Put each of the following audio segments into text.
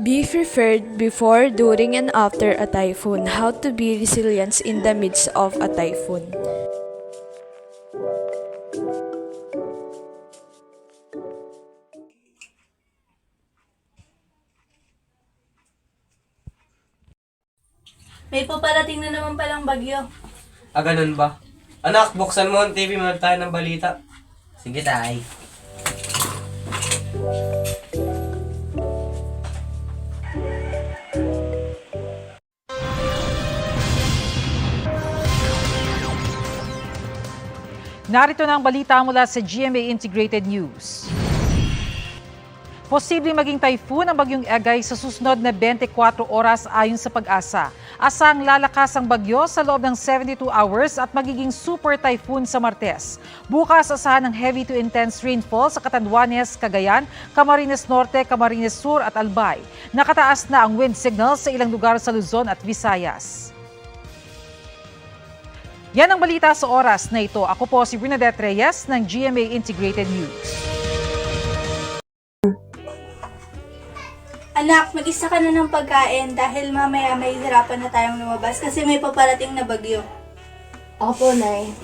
Be prepared before, during, and after a typhoon. How to be resilient in the midst of a typhoon. May paparating na naman palang bagyo. Ganun ba? Anak, buksan mo ang TV, manood tayo ng balita. Sige, tay. Narito na ang balita mula sa GMA Integrated News. Posibleng maging typhoon ang bagyong Egay sa susunod na 24 oras ayon sa Pag-asa. Asang lalakas ang bagyo sa loob ng 72 hours at magiging super typhoon sa Martes. Bukas asahan ng heavy to intense rainfall sa Catanduanes, Cagayan, Camarines Norte, Camarines Sur at Albay. Nakataas na ang wind signal sa ilang lugar sa Luzon at Visayas. Yan ang balita sa oras na ito. Ako po si Bernadette Reyes ng GMA Integrated News. Anak, mag-isa ka na ng pagkain dahil mamaya may hirapan na tayong lumabas kasi may paparating na bagyo. Opo, Nay.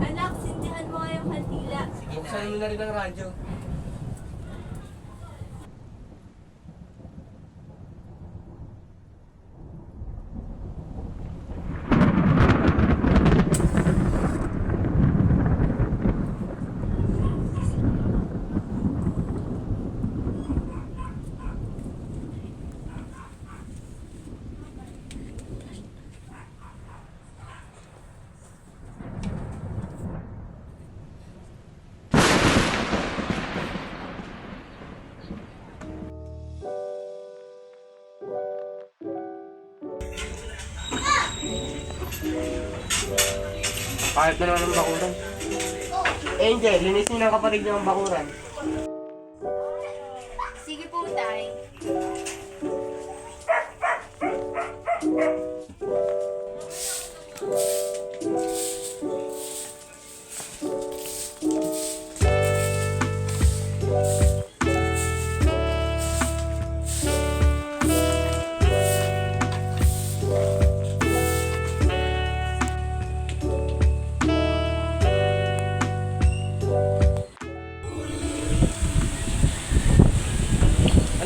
Anak, sindihan mo nga yung kandila. Buksan mo na rin ang radyo. Kahit na naman ang bakuran. Angel, linisin ng kapatid niyo ang bakuran. Sige po, Tay.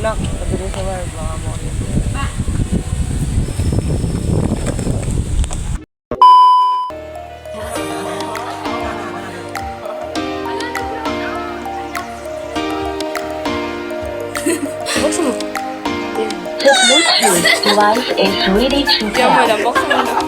Anak, patuloy sa wire. Baka mo kayo. The Bluetooth device is ready to pair. Buksan mo na.